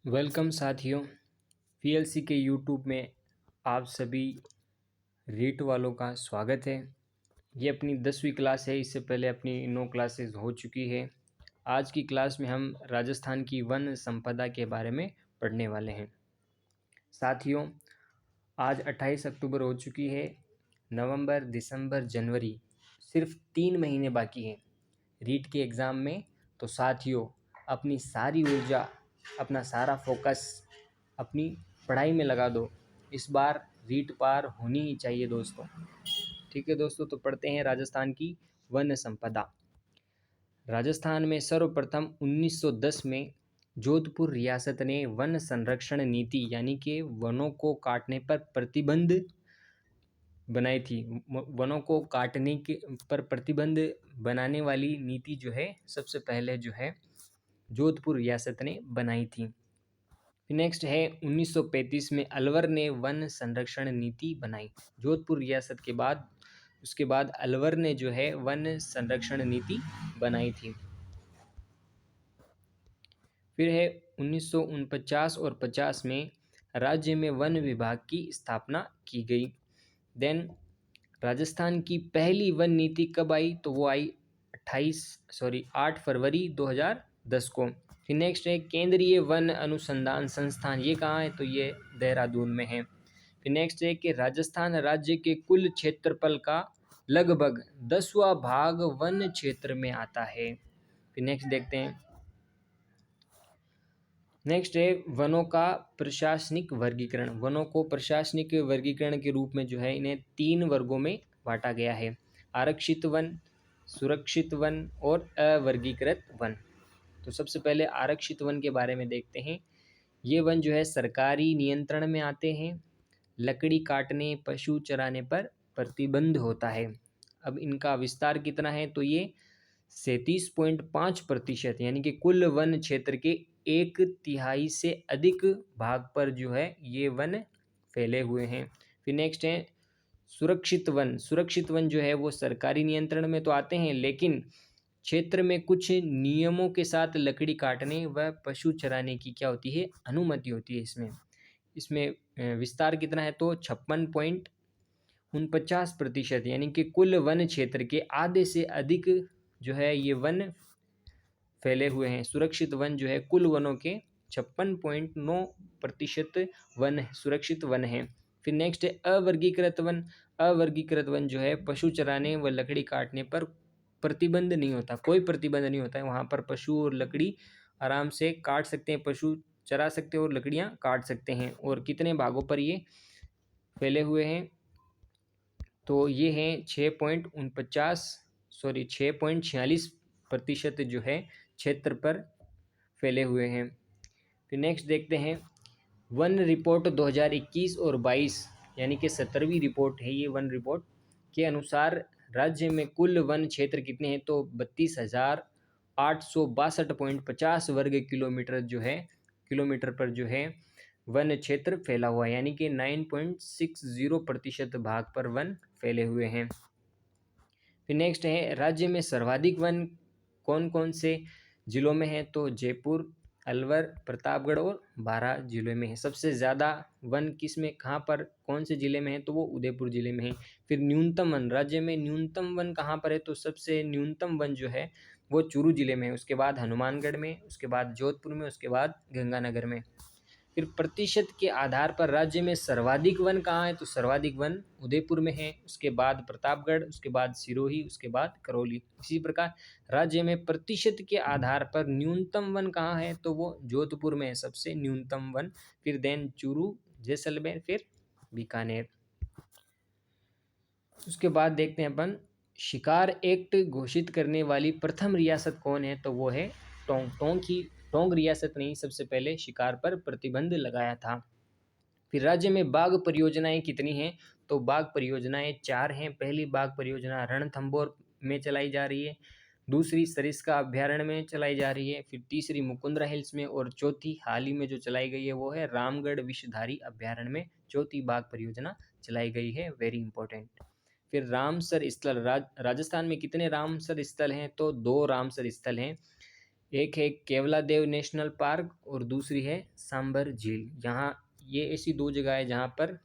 Welcome साथियों। PLC के YouTube में आप सभी रीट वालों का स्वागत है। ये अपनी 10वीं क्लास है। इससे पहले अपनी 9 क्लासेस हो चुकी है। आज की क्लास में हम राजस्थान की वन संपदा के बारे में पढ़ने वाले हैं। साथियों, आज 28 अक्टूबर हो चुकी है। नवंबर, दिसंबर, जनवरी सिर्फ 3 महीने बाकी हैं रीट के एग्ज़ाम में। तो साथियों, अपनी सारी ऊर्जा, अपना सारा फोकस अपनी पढ़ाई में लगा दो। इस बार रीट पार होनी ही चाहिए दोस्तों। ठीक है दोस्तों, तो पढ़ते हैं राजस्थान की वन संपदा। राजस्थान में सर्वप्रथम 1910 में जोधपुर रियासत ने वन संरक्षण नीति यानी कि वनों को काटने पर प्रतिबंध बनाई थी। वनों को काटने के पर प्रतिबंध बनाने वाली नीति जो है सबसे पहले जो है जोधपुर रियासत ने बनाई थी। नेक्स्ट है 1935 में अलवर ने वन संरक्षण नीति बनाई। जोधपुर रियासत के बाद उसके बाद अलवर ने जो है वन संरक्षण नीति बनाई थी। फिर है 1949 और 50 में राज्य में वन विभाग की स्थापना की गई। देन राजस्थान की पहली वन नीति कब आई? तो वो आई 8 फरवरी 2010 को। फिर नेक्स्ट है केंद्रीय वन अनुसंधान संस्थान। ये कहाँ है? तो ये देहरादून में है। फिर नेक्स्ट है कि राजस्थान राज्य के कुल क्षेत्रफल का लगभग 10वां भाग वन क्षेत्र में आता है। फिर नेक्स्ट देखते हैं। नेक्स्ट है वनों का प्रशासनिक वर्गीकरण। वनों को प्रशासनिक वर्गीकरण के रूप में जो है इन्हें 3 वर्गों में बांटा गया है: आरक्षित वन, सुरक्षित वन और अवर्गीकृत वन। तो सबसे पहले आरक्षित वन के बारे में देखते हैं। ये वन जो है सरकारी नियंत्रण में आते हैं। लकड़ी काटने, पशु चराने पर प्रतिबंध होता है। अब इनका विस्तार कितना है? तो ये 37.5% यानी कि कुल वन क्षेत्र के 1/3 से अधिक भाग पर जो है ये वन फैले हुए हैं। फिर नेक्स्ट है सुरक्षित वन। सुरक्षित वन जो है वो सरकारी नियंत्रण में तो आते हैं, लेकिन क्षेत्र में कुछ नियमों के साथ लकड़ी काटने व पशु चराने की क्या होती है? अनुमति होती है। इसमें विस्तार कितना है? तो 56.49% यानी कि कुल वन क्षेत्र के आधे से अधिक जो है ये वन फैले हुए हैं। सुरक्षित वन जो है कुल वनों के 56.9% वन सुरक्षित वन है। फिर नेक्स्ट है अवर्गीकृत वन। अवर्गीकृत वन जो है पशु चराने व लकड़ी काटने पर प्रतिबंध नहीं होता, कोई प्रतिबंध नहीं होता है। वहाँ पर पशु और लकड़ी आराम से काट सकते हैं, पशु चरा सकते हैं और लकड़ियाँ काट सकते हैं। और कितने भागों पर ये फैले हुए हैं? तो ये हैं 6.46% जो है क्षेत्र पर फैले हुए हैं। फिर नेक्स्ट देखते हैं वन रिपोर्ट 2021 और 22 यानी कि 17वीं रिपोर्ट है ये। वन रिपोर्ट के अनुसार राज्य में कुल वन क्षेत्र कितने हैं? तो 32,862.50 वर्ग किलोमीटर जो है किलोमीटर पर जो है वन क्षेत्र फैला हुआ है, यानी कि 9.60% भाग पर वन फैले हुए हैं। फिर नेक्स्ट है राज्य में सर्वाधिक वन कौन कौन से जिलों में है? तो जयपुर, अलवर, प्रतापगढ़ और 12 जिलों में है। सबसे ज़्यादा वन किस में, कहाँ पर, कौन से ज़िले में है? तो वो उदयपुर ज़िले में है। फिर न्यूनतम वन, राज्य में न्यूनतम वन कहाँ पर है? तो सबसे न्यूनतम वन जो है वो चूरू ज़िले में है। उसके बाद हनुमानगढ़ में, उसके बाद जोधपुर में, उसके बाद गंगानगर में। फिर प्रतिशत के आधार पर राज्य में सर्वाधिक वन कहाँ है? तो सर्वाधिक वन उदयपुर में है, उसके बाद प्रतापगढ़, उसके बाद सिरोही, उसके बाद करौली। इसी प्रकार राज्य में प्रतिशत के आधार पर न्यूनतम वन कहाँ है? तो वो जोधपुर में है सबसे न्यूनतम वन। फिर देन चूरू, जैसलमेर, फिर बीकानेर। उसके बाद देखते हैं अपन शिकार एक्ट घोषित करने वाली प्रथम रियासत कौन है? तो वो है टोंक रियासत ने ही सबसे पहले शिकार पर प्रतिबंध लगाया था। फिर राज्य में बाघ परियोजनाएं कितनी हैं? तो बाघ परियोजनाएं 4 हैं। पहली बाघ परियोजना रणथंभौर में चलाई जा रही है, दूसरी सरिस्का अभ्यारण्य में चलाई जा रही है, फिर तीसरी मुकुंदरा हिल्स में, और चौथी हाल ही में जो चलाई गई है वो है रामगढ़ विषधारी अभ्यारण्य में चौथी बाघ परियोजना चलाई गई है। Very important. फिर रामसर स्थल, राजस्थान में कितने रामसर स्थल हैं? तो 2 रामसर स्थल हैं। एक है केवलादेव नेशनल पार्क और दूसरी है सांबर झील। यहाँ ये ऐसी दो जगह है जहाँ पर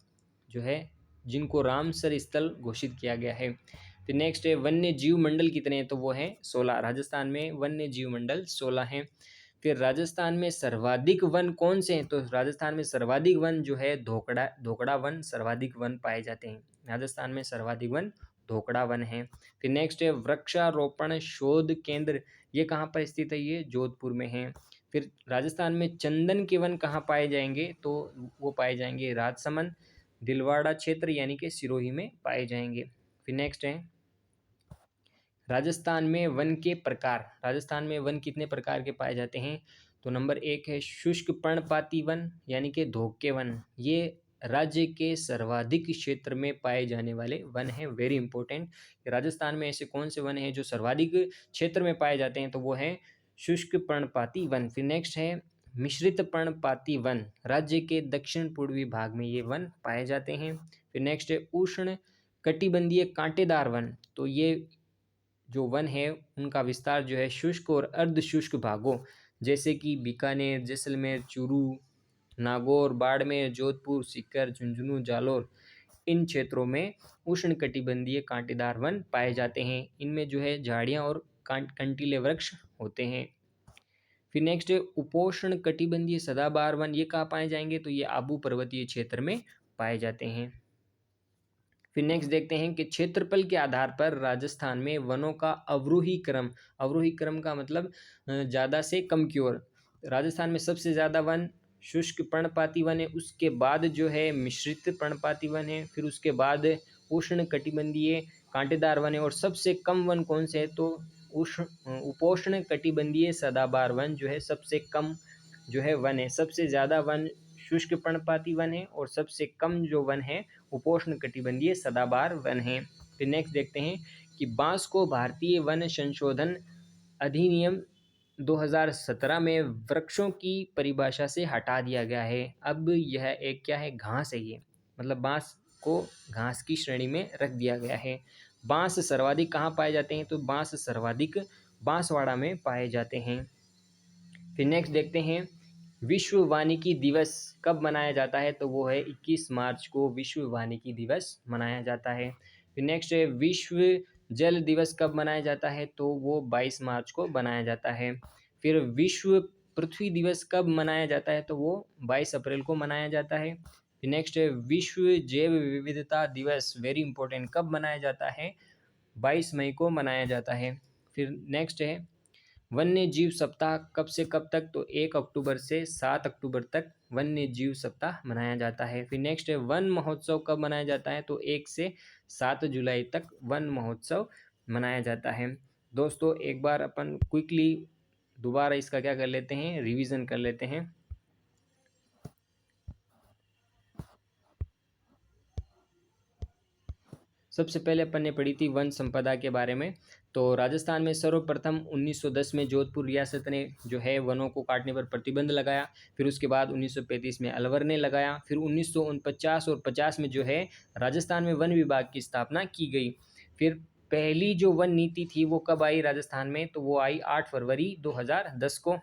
जो है जिनको रामसर स्थल घोषित किया गया है। तो नेक्स्ट है वन्य जीव मंडल कितने हैं, तो वो है 16। राजस्थान में वन्य जीव मंडल 16 हैं। फिर राजस्थान में सर्वाधिक वन कौन से हैं, तो राजस्थान में सर्वाधिक वन जो है धोकड़ा वन सर्वाधिक वन पाए जाते हैं। राजस्थान में सर्वाधिक वन धोकड़ा वन है। फिर नेक्स्ट है वृक्षारोपण शोध केंद्र, ये कहाँ पर स्थित है, ये जोधपुर में है। फिर राजस्थान में चंदन के वन कहाँ पाए जाएंगे, तो वो पाए जाएंगे राजसमंद दिलवाड़ा क्षेत्र यानी कि सिरोही में पाए जाएंगे। फिर नेक्स्ट है राजस्थान में वन के प्रकार। राजस्थान में वन कितने प्रकार के पाए जाते हैं, तो नंबर 1 है शुष्क पर्णपाती वन यानी कि धोके वन। ये राज्य के सर्वाधिक क्षेत्र में पाए जाने वाले वन हैं। वेरी इंपॉर्टेंट, राजस्थान में ऐसे कौन से वन हैं जो सर्वाधिक क्षेत्र में पाए जाते हैं, तो वो है शुष्क पर्णपाती वन। फिर नेक्स्ट है मिश्रित पर्णपाती वन, राज्य के दक्षिण पूर्वी भाग में ये वन पाए जाते हैं। फिर नेक्स्ट है उष्ण कटिबंधीय कांटेदार वन, तो ये जो वन है उनका विस्तार जो है शुष्क और अर्ध शुष्क भागों जैसे कि बीकानेर, जैसलमेर, चूरू, नागौर, बाड़मेर, जोधपुर, सीकर, झुंझुनू, जालौर, इन क्षेत्रों में उष्ण कटिबंधीय कांटेदार वन पाए जाते हैं। इनमें जो है झाड़ियाँ और कंटीले वृक्ष होते हैं। फिर नेक्स्ट है उपोष्ण कटिबंधीय सदाबहार वन, ये कहाँ पाए जाएंगे, तो ये आबू पर्वतीय क्षेत्र में पाए जाते हैं। फिर नेक्स्ट देखते हैं कि क्षेत्रफल के आधार पर राजस्थान में वनों का अवरोही क्रम का मतलब ज़्यादा से कम की ओर। राजस्थान में सबसे ज़्यादा वन शुष्क पर्णपाती वन है, उसके बाद जो है मिश्रित पर्णपाती वन है, फिर उसके बाद उष्ण कटिबंधीय कांटेदार वन है, और सबसे कम वन कौन से है, तो उष्ण उपोष्ण कटिबंधीय सदाबहार वन जो है सबसे कम जो है वन है। सबसे ज़्यादा वन शुष्क पर्णपाती वन है और सबसे कम जो वन है उपोष्ण कटिबंधीय सदाबहार वन है। फिर नेक्स्ट देखते हैं कि बांस को भारतीय वन संशोधन अधिनियम 2017 में वृक्षों की परिभाषा से हटा दिया गया है। अब यह एक क्या है, घास है ये, मतलब बांस को घास की श्रेणी में रख दिया गया है। बांस सर्वाधिक कहाँ पाए जाते हैं, तो बांस सर्वाधिक बांसवाड़ा में पाए जाते हैं। फिर नेक्स्ट देखते हैं विश्व वानिकी दिवस कब मनाया जाता है, तो वो है 21 मार्च को विश्व वानिकी दिवस मनाया जाता है। फिर नेक्स्ट है विश्व जल दिवस कब मनाया जाता है, तो वो 22 मार्च को मनाया जाता है। फिर विश्व पृथ्वी दिवस कब मनाया जाता है, तो वो 22 अप्रैल को मनाया जाता है। फिर नेक्स्ट है विश्व जैव विविधता दिवस, वेरी इंपॉर्टेंट, कब मनाया जाता है, 22 मई को मनाया जाता है। फिर नेक्स्ट है वन्य जीव सप्ताह कब से कब तक, तो 1 अक्टूबर से 7 अक्टूबर तक वन्य जीव सप्ताह मनाया जाता है। फिर नेक्स्ट है वन महोत्सव कब मनाया जाता है, तो 1 से 7 जुलाई तक वन महोत्सव मनाया जाता है। दोस्तों एक बार अपन क्विकली दोबारा इसका क्या कर लेते हैं, रिवीजन कर लेते हैं। सबसे पहले अपन ने पढ़ी थी वन संपदा के बारे में। तो राजस्थान में सर्वप्रथम 1910 में जोधपुर रियासत ने जो है वनों को काटने पर प्रतिबंध लगाया। फिर उसके बाद 1935 में अलवर ने लगाया। फिर 1949 और 50 में जो है राजस्थान में वन विभाग की स्थापना की गई। फिर पहली जो वन नीति थी वो कब आई राजस्थान में, तो वो आई 8 फरवरी 2010 को।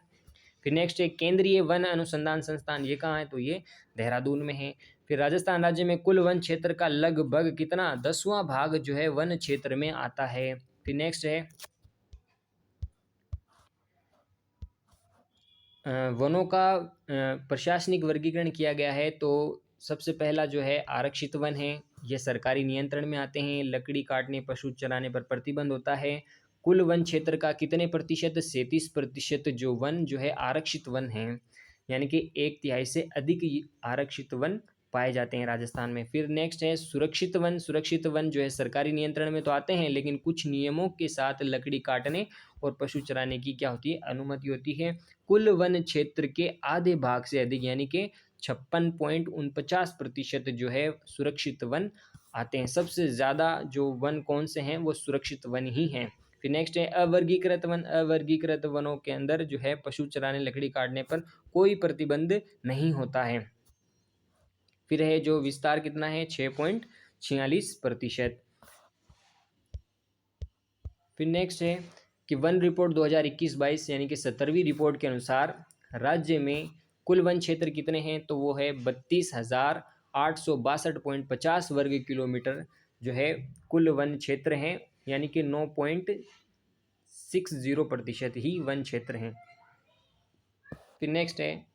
फिर नेक्स्ट है केंद्रीय वन अनुसंधान संस्थान, ये कहाँ है, तो ये देहरादून में है। फिर राजस्थान राज्य में कुल वन क्षेत्र का लगभग कितना 10वां भाग जो है वन क्षेत्र में आता है। फिर नेक्स्ट है वनों का प्रशासनिक वर्गीकरण किया गया है। तो सबसे पहला जो है आरक्षित वन है, ये सरकारी नियंत्रण में आते हैं। लकड़ी काटने पशु चराने पर प्रतिबंध होता है। कुल वन क्षेत्र का कितने प्रतिशत, 37% जो वन जो है आरक्षित वन है, यानी कि 1/3 से अधिक आरक्षित वन पाए जाते हैं राजस्थान में। फिर नेक्स्ट है सुरक्षित वन। सुरक्षित वन जो है सरकारी नियंत्रण में तो आते हैं, लेकिन कुछ नियमों के साथ लकड़ी काटने और पशु चराने की क्या होती है, अनुमति होती है। कुल वन क्षेत्र के आधे भाग से अधिक यानी कि 56.49% जो है सुरक्षित वन आते हैं। सबसे ज़्यादा जो वन कौन से हैं वो सुरक्षित वन ही हैं। फिर नेक्स्ट है अवर्गीकृत वन। अवर्गीकृत वनों के अंदर जो है पशु चराने लकड़ी काटने पर कोई प्रतिबंध नहीं होता है। फिर है जो विस्तार कितना है, 6.46%। फिर नेक्स्ट है कि वन रिपोर्ट 2021-22 यानी कि 17वीं रिपोर्ट के अनुसार राज्य में कुल वन क्षेत्र कितने हैं, तो वो है 32,862.50 वर्ग किलोमीटर जो है कुल वन क्षेत्र हैं, यानी कि 9.60% ही वन क्षेत्र हैं। फिर नेक्स्ट है,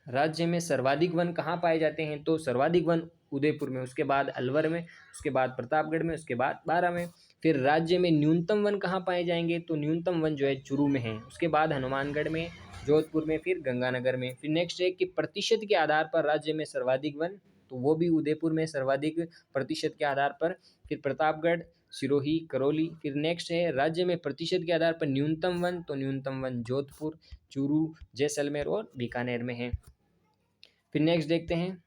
राज्य में सर्वाधिक वन कहाँ पाए जाते हैं, तो सर्वाधिक वन उदयपुर में, उसके बाद अलवर में, उसके बाद प्रतापगढ़ में, उसके बाद बारां में। फिर राज्य में न्यूनतम वन कहाँ पाए जाएंगे, तो न्यूनतम वन जो है चूरू में है, उसके बाद हनुमानगढ़ में, जोधपुर में, फिर गंगानगर में। फिर नेक्स्ट है कि प्रतिशत के आधार पर राज्य में सर्वाधिक वन, तो वो भी उदयपुर में सर्वाधिक प्रतिशत के आधार पर, फिर प्रतापगढ़, सिरोही, करौली। फिर नेक्स्ट है राज्य में प्रतिशत के आधार पर न्यूनतम वन, तो न्यूनतम वन जोधपुर, चूरू, जैसलमेर और बीकानेर में है। फिर नेक्स्ट देखते हैं,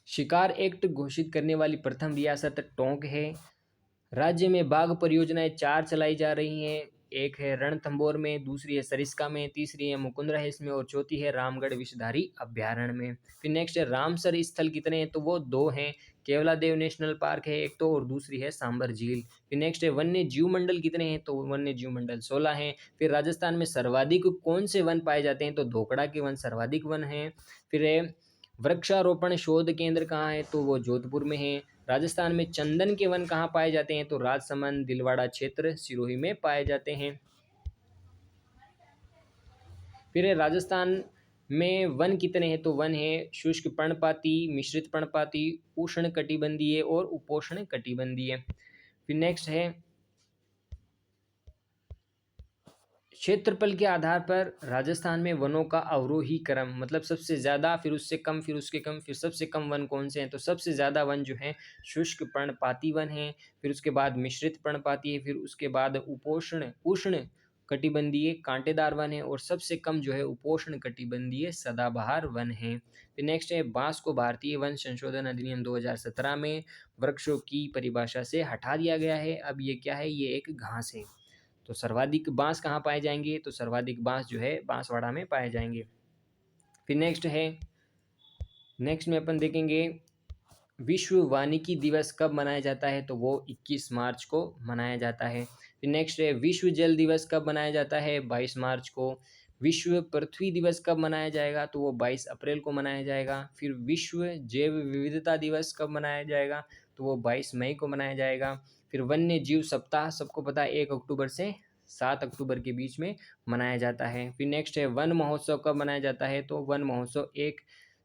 शिकार एक्ट घोषित करने वाली प्रथम रियासत टोंक है। राज्य में बाघ परियोजनाएं 4 चलाई जा रही हैं। एक है रणथंभौर में, दूसरी है सरिस्का में, तीसरी है मुकुंदरा हिल्स में और चौथी है रामगढ़ विषधारी अभ्यारण्य में। फिर नेक्स्ट है रामसर स्थल कितने हैं, तो वो 2 हैं। केवलादेव नेशनल पार्क है एक तो, और दूसरी है सांबर झील। फिर नेक्स्ट है वन्य जीव मंडल कितने हैं, तो वन्य जीव मंडल 16 हैं। फिर राजस्थान में सर्वाधिक कौन से वन पाए जाते हैं, तो धोकड़ा के वन सर्वाधिक वन हैं। फिर है वृक्षारोपण शोध केंद्र कहाँ है, तो वो जोधपुर में है। राजस्थान में चंदन के वन कहाँ पाए जाते हैं, तो राजसमंद, दिलवाड़ा क्षेत्र, सिरोही में पाए जाते हैं। फिर राजस्थान में वन कितने हैं, तो वन है शुष्क पर्णपाती, मिश्रित पर्णपाती, उष्ण कटिबंधीय और उपोष्ण कटिबंधीय। फिर नेक्स्ट है क्षेत्रफल के आधार पर राजस्थान में वनों का अवरोही क्रम, मतलब सबसे ज़्यादा, फिर उससे कम, फिर उसके कम, फिर सबसे कम वन कौन से हैं, तो सबसे ज़्यादा वन जो है शुष्क पर्णपाती वन है, फिर उसके बाद मिश्रित पर्णपाती है, फिर उसके बाद उष्ण कटिबंधीय कांटेदार वन है, और सबसे कम जो है उपोष्ण कटिबंधीय सदाबहार वन है। फिर नेक्स्ट है बांस को भारतीय वन संशोधन अधिनियम 2017 में वृक्षों की परिभाषा से हटा दिया गया है। अब ये क्या है, ये एक घास है। तो सर्वाधिक बांस कहाँ पाए जाएंगे, तो सर्वाधिक बांस जो है बांसवाड़ा में पाए जाएंगे। फिर नेक्स्ट में अपन देखेंगे विश्व वानिकी दिवस कब मनाया जाता है, तो वो 21 मार्च को मनाया जाता है। फिर नेक्स्ट है विश्व जल दिवस कब मनाया जाता है, 22 मार्च को। विश्व पृथ्वी दिवस कब मनाया जाएगा, तो वो 22 अप्रैल को मनाया जाएगा। फिर विश्व जैव विविधता दिवस कब मनाया जाएगा, तो वो 22 मई को मनाया जाएगा। फिर वन्य जीव सप्ताह सबको पता है 1 अक्टूबर से 7 अक्टूबर के बीच में मनाया जाता है। फिर नेक्स्ट है वन महोत्सव कब मनाया जाता है, तो वन महोत्सव 1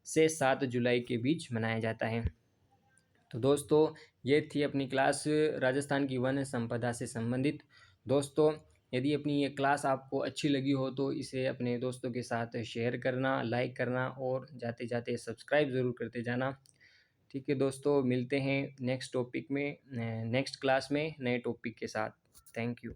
से 7 जुलाई के बीच मनाया जाता है। तो दोस्तों ये थी अपनी क्लास राजस्थान की वन संपदा से संबंधित। दोस्तों यदि अपनी ये क्लास आपको अच्छी लगी हो तो इसे अपने दोस्तों के साथ शेयर करना, लाइक करना और जाते जाते सब्सक्राइब ज़रूर करते जाना। ठीक है दोस्तों, मिलते हैं नेक्स्ट टॉपिक में, नेक्स्ट क्लास में नए टॉपिक के साथ। Thank you.